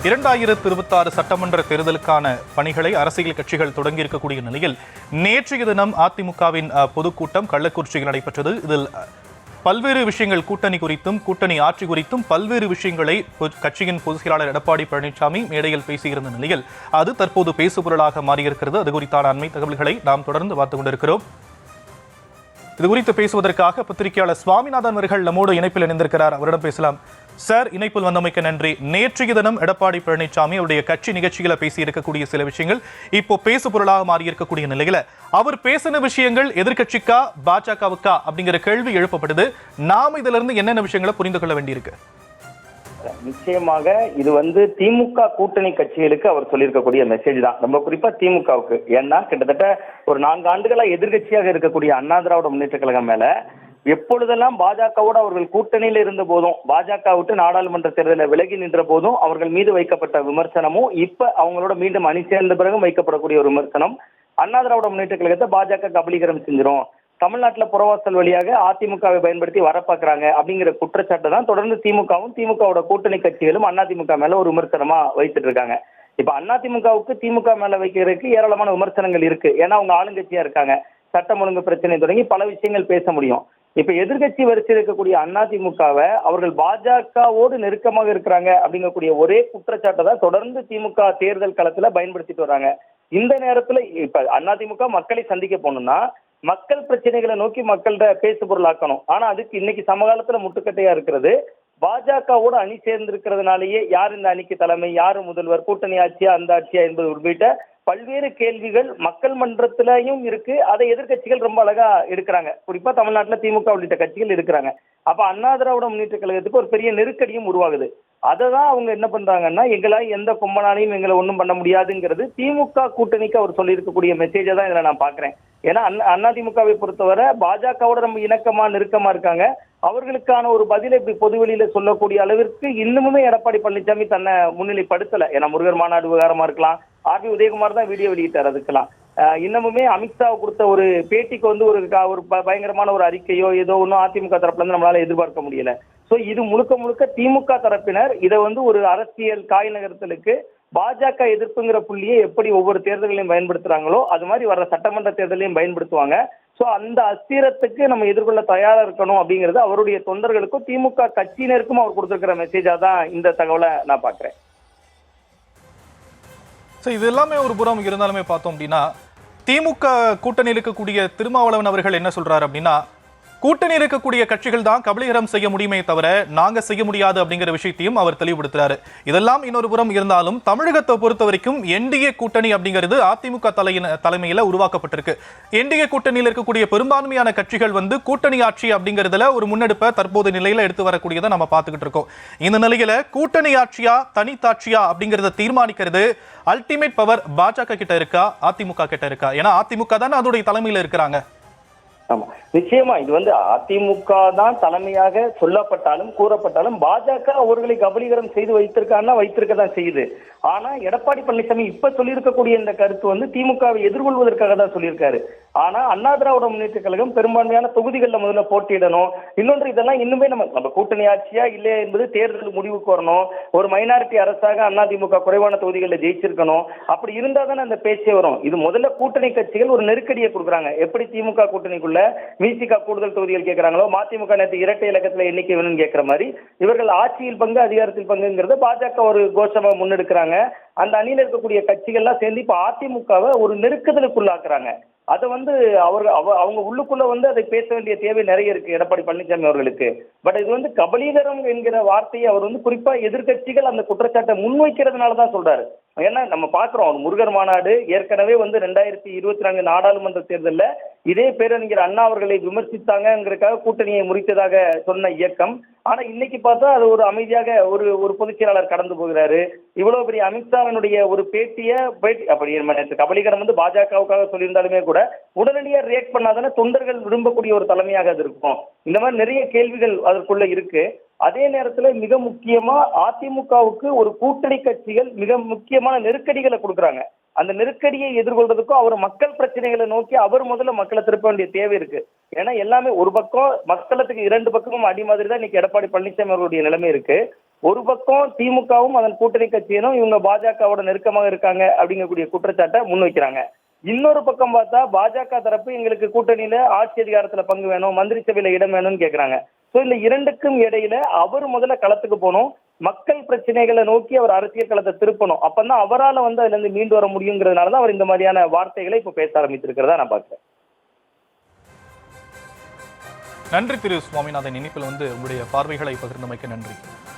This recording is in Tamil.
2026 சட்டமன்ற தேர்தலுக்கான பணிகளை அரசியல் கட்சிகள் தொடங்கி இருக்கக்கூடிய நிலையில் நேற்றைய தினம் அதிமுகவின் பொதுக்கூட்டம் கள்ளக்குறிச்சியில் நடைபெற்றது. இதில் பல்வேறு விஷயங்கள் கூட்டணி குறித்தும் கூட்டணி ஆட்சி குறித்தும் பல்வேறு விஷயங்களை கட்சியின் பொதுச் செயலாளர் எடப்பாடி பழனிசாமி மேடையில் பேசியிருந்த நிலையில் அது தற்போது பேசுபொருளாக மாறியிருக்கிறது. அது குறித்தான அண்மை தகவல்களை நாம் தொடர்ந்து பார்த்துக் கொண்டிருக்கிறோம். இதுகுறித்து பேசுவதற்காக பத்திரிகையாளர் சுவாமிநாதன் அவர்கள் நம்மோடு இணைப்பில் இணைந்திருக்கிறார். அவரிடம் பேசலாம். சார், இணைப்பில் வந்தமைக்கு நன்றி. நேற்றைய தினம் எடப்பாடி பழனிசாமி அவருடைய கட்சி நிகழ்ச்சிகளை பேசி இருக்கக்கூடிய சில விஷயங்கள் இப்போ பேசு பொருளாக மாறி இருக்கக்கூடிய நிலையில அவர் பேசின விஷயங்கள் எதிர்கட்சிக்கா பாஜகவுக்கா அப்படிங்கிற கேள்வி எழுப்பப்படுது. நாம இதுல இருந்து என்னென்ன விஷயங்களை புரிந்து கொள்ள வேண்டியிருக்கு? நிச்சயமாக இது திமுக கூட்டணி கட்சிகளுக்கு அவர் சொல்லியிருக்கக்கூடிய மெசேஜ் தான், ரொம்ப குறிப்பா திமுகவுக்கு. ஏன்னா கிட்டத்தட்ட ஒரு 4 ஆண்டுகளா எதிர்கட்சியாக இருக்கக்கூடிய அண்ணா திராவிட முன்னேற்ற கழகம் மேல எப்பொழுதெல்லாம் பாஜகவோடு அவர்கள் கூட்டணியில் இருந்த போதும், பாஜக விட்டு நாடாளுமன்ற தேர்தலில் விலகி நின்ற போதும் அவர்கள் மீது வைக்கப்பட்ட விமர்சனமும், இப்ப அவங்களோட மீண்டும் அணி சேர்ந்த பிறகும் வைக்கப்படக்கூடிய ஒரு விமர்சனம், அண்ணா திராவிட முன்னேற்ற கழகத்தை பாஜக கபலீகரம் செஞ்சிரும், தமிழ்நாட்டில் புறவாசல் வழியாக அதிமுகவை பயன்படுத்தி வரப்பாக்குறாங்க அப்படிங்கிற குற்றச்சாட்டு தான் தொடர்ந்து திமுகவும் திமுகவோட கூட்டணி கட்சிகளும் அதிமுக மேல ஒரு விமர்சனமா வைத்துட்டு இருக்காங்க. இப்ப அதிமுகவுக்கு திமுக மேல வைக்கிறதுக்கு ஏராளமான விமர்சனங்கள் இருக்கு. ஏன்னா அவங்க ஆளுங்கட்சியா இருக்காங்க, சட்டம் ஒழுங்கு பிரச்சனை தொடங்கி பல விஷயங்கள் பேச முடியும். இப்ப எதிர்கட்சி வரிசையில் இருக்கக்கூடிய அதிமுகவை அவர்கள் பாஜகவோடு நெருக்கமாக இருக்கிறாங்க அப்படிங்கக்கூடிய ஒரே குற்றச்சாட்டை தான் தொடர்ந்து திமுக தேர்தல் களத்துல பயன்படுத்திட்டு வராங்க. இந்த நேரத்துல இப்ப அதிமுக மக்களை சந்திக்க போகணும்னா மக்கள் பிரச்சனைகளை நோக்கி மக்கள்கிட்ட பேசு பொருளாக்கணும். ஆனா அதுக்கு இன்னைக்கு சமகாலத்துல முட்டுக்கட்டையா இருக்கிறது பாஜகவோடு அணி சேர்ந்திருக்கிறதுனாலேயே யார் இந்த அணிக்கு தலைமை, யாரு முதல்வர், கூட்டணி ஆட்சியா அந்த ஆட்சியா என்பது உள்ளிட்ட பல்வேறு கேள்விகள் மக்கள் மன்றத்திலையும் இருக்கு. அதை எதிர்கட்சிகள் ரொம்ப அழகா எடுக்கிறாங்க. குறிப்பா தமிழ்நாட்டுல திமுக உள்ளிட்ட கட்சிகள் எடுக்கிறாங்க. அப்ப அண்ணா திராவிட முன்னேற்ற கழகத்துக்கு ஒரு பெரிய நெருக்கடியும் உருவாகுது. அதை தான் அவங்க என்ன பண்றாங்கன்னா, எங்களால் எந்த கொம்பனாலையும் எங்களை ஒன்றும் பண்ண முடியாதுங்கிறது திமுக கூட்டணிக்கு அவர் சொல்லியிருக்கக்கூடிய மெசேஜை தான் இதில் நான் பாக்குறேன். ஏன்னா அதிமுகவை பொறுத்தவரை பாஜகவோட ரொம்ப இணக்கமா நெருக்கமா இருக்காங்க. அவர்களுக்கான ஒரு பதிலை இப்படி பொதுவெளியில சொல்லக்கூடிய அளவிற்கு இன்னுமுமே எடப்பாடி பழனிசாமி தன்னை முன்னிலைப்படுத்தல. ஏன்னா முருகர் மாநாடு விவகாரமா இருக்கலாம், ஆர்பி உதயகுமார் தான் வீடியோ வெளியிட்டார். அதுக்கெல்லாம் இன்னமுமே அமித்ஷா கொடுத்த ஒரு பேட்டிக்கு ஒரு பயங்கரமான ஒரு அறிக்கையோ ஏதோ ஒன்றும் அதிமுக தரப்புல இருந்து நம்மளால எதிர்பார்க்க முடியல. சோ இது முழுக்க முழுக்க திமுக தரப்பினர் இதை ஒரு அரசியல் காய் நகர்த்தலுக்கு பாஜக எதிர்ப்புங்கிற புள்ளியை எப்படி ஒவ்வொரு தேர்தலையும் பயன்படுத்துறாங்களோ அது மாதிரி வர்ற சட்டமன்ற தேர்தலையும் பயன்படுத்துவாங்க. சோ அந்த அஸ்திரத்துக்கு நம்ம எதிர்கொள்ள தயாரா இருக்கணும் அப்படிங்கிறது அவருடைய தொண்டர்களுக்கும் திமுக கட்சியினருக்கும் அவர் கொடுத்திருக்கிற மெசேஜா தான் இந்த தகவலை நான் பாக்குறேன். இது எல்லாமே ஒரு புறம் இருந்தாலுமே பார்த்தோம் அப்படின்னா, திமுக கூட்டணியில் இருக்கக்கூடிய திருமாவளவன் அவர்கள் என்ன சொல்றாரு அப்படின்னா, கூட்டணி இருக்கக்கூடிய கட்சிகள் தான் கபலீகரம் செய்ய முடியுமே தவிர நாங்க செய்ய முடியாது அப்படிங்கிற விஷயத்தையும் அவர் தெளிவுபடுத்துறாரு. இதெல்லாம் இன்னொரு புறம் இருந்தாலும் தமிழகத்தை பொறுத்த வரைக்கும் என்டிஏ கூட்டணி அப்படிங்கிறது அதிமுக தலைமையில உருவாக்கப்பட்டிருக்கு. என்டிஏ கூட்டணியில் இருக்கக்கூடிய பெரும்பான்மையான கட்சிகள் கூட்டணி ஆட்சி அப்படிங்கிறதுல ஒரு முன்னெடுப்பை தற்போது நிலையில எடுத்து வரக்கூடியதை நம்ம பார்த்துக்கிட்டு இருக்கோம். இந்த நிலையில கூட்டணி ஆட்சியா தனித்தாட்சியா அப்படிங்கிறத தீர்மானிக்கிறது அல்டிமேட் பவர் பாஜக கிட்ட இருக்கா அதிமுக கிட்ட இருக்கா? ஏன்னா அதிமுக தானே அதோடைய தலைமையில இருக்கிறாங்க. ஆமா, நிச்சயமா இது அதிமுக தான் தலைமையாக சொல்லப்பட்டாலும் கூறப்பட்டாலும் பாஜக அவர்களை கபலீகரம் செய்து வைத்திருக்கதான் செய்யுது. ஆனா எடப்பாடி பழனிசாமி இப்ப சொல்லியிருக்கக்கூடிய இந்த கருத்து திமுகவை எதிர்கொள்வதற்காக தான் சொல்லியிருக்காரு. ஆனா அண்ணா திராவிட முன்னேற்ற கழகம் பெரும்பான்மையான தொகுதிகளில் முதல்ல போட்டியிடணும். இன்னொன்று, இதெல்லாம் இன்னுமே நம்ம கூட்டணி ஆட்சியா இல்லையா என்பது தேர்தல் முடிவுக்கு வரணும். ஒரு மைனாரிட்டி அரசாக அதிமுக குறைவான தொகுதிகளில் ஜெயிச்சிருக்கணும். அப்படி இருந்தா தானே அந்த பேச்சே வரும். இது முதல்ல கூட்டணி கட்சிகள் ஒரு நெருக்கடியை கொடுக்குறாங்க. எப்படி திமுக கூட்டணிக்குள்ள விசிக கூடுதல் தொகுதிகள் கேட்கிறாங்களோ, மதிமுக நேற்று இரட்டை இலக்கத்துல எண்ணிக்கை வேணும்னு கேட்கிற மாதிரி இவர்கள் ஆட்சியில் பங்கு அதிகாரத்தில் பங்குங்கிறத பாஜக ஒரு கோஷமா முன்னெடுக்கிறாங்க. அந்த அணியில் இருக்கக்கூடிய கட்சிகள்லாம் சேர்ந்து இப்ப அதிமுகவை ஒரு நெருக்கதலுக்குள்ளாக்குறாங்க. அதை அவங்க உள்ளுக்குள்ள அதை பேச வேண்டிய தேவை நிறைய இருக்கு எடப்பாடி பழனிசாமி அவர்களுக்கு. பட் இது கபலீகரம் என்கிற வார்த்தையை அவர் குறிப்பா எதிர்கட்சிகள் அந்த குற்றச்சாட்டை முன்வைக்கிறதுனாலதான் சொல்றாரு. ஏன்னா நம்ம பாக்குறோம், முருகர் மாநாடு ஏற்கனவே 2024 நாடாளுமன்ற தேர்தலில் இதே பேரறிஞர் அண்ணா அவர்களை விமர்சித்தாங்கிறதுக்காக கூட்டணியை முறித்ததாக சொன்ன இயக்கம். ஆனா இன்னைக்கு பார்த்தா அது ஒரு அமைதியாக ஒரு பொதுச் செயலாளர் கடந்து போகிறாரு. இவ்வளவு பெரிய அமித்ஷாவினுடைய ஒரு பேட்டி அப்படி கபலீகரம் பாஜகவுக்காக சொல்லியிருந்தாலுமே கூட உடனடியாக ரியாக்ட் பண்ணாதானே தொண்டர்கள் விரும்பக்கூடிய ஒரு தலைமையாக அது இருக்கும். இந்த மாதிரி நிறைய கேள்விகள் அதற்குள்ள இருக்கு. அதே நேரத்துல மிக முக்கியமா அதிமுகவுக்கு ஒரு கூட்டணி கட்சிகள் மிக முக்கியமான நெருக்கடிகளை கொடுக்குறாங்க. அந்த நெருக்கடியை எதிர்கொள்றதுக்கும் அவர் மக்கள் பிரச்சனைகளை நோக்கி அவர் முதல்ல மக்களை திருப்ப வேண்டிய தேவை இருக்கு. ஏன்னா எல்லாமே ஒரு பக்கம் மக்களத்துக்கு 2 பக்கமும் அடி மாதிரி தான் இன்னைக்கு எடப்பாடி பழனிசாமி அவர்களுடைய நிலைமை இருக்கு. ஒரு பக்கம் திமுகவும் அதன் கூட்டணி கட்சியினரும் இவங்க பாஜகவோட நெருக்கமாக இருக்காங்க அப்படிங்கக்கூடிய குற்றச்சாட்டை முன்வைக்கிறாங்க. இன்னொரு பக்கம் பார்த்தா பாஜக தரப்பு எங்களுக்கு கூட்டணியில ஆட்சி அதிகாரத்துல பங்கு வேணும், மந்திரி சபையில இடம் வேணும்னு கேக்குறாங்க. சோ இந்த இரண்டுக்கும் இடையில அவர் முதல்ல களத்துக்கு போகணும், மக்கள் பிரச்சனைகளை நோக்கி அவர் அரசியல் களத்தை திருப்பணும். அப்பதான் அவரால் அதுல இருந்து மீண்டு வர முடியுங்கிறதுனாலதான் அவர் இந்த மாதிரியான வார்த்தைகளை இப்ப பேச ஆரம்பித்திருக்கிறதா நான் பாக்குறேன். நன்றி திரு சுவாமிநாதன். இணைப்பில் உங்களுடைய பார்வைகளை பகிர்ந்தமைக்கு நன்றி.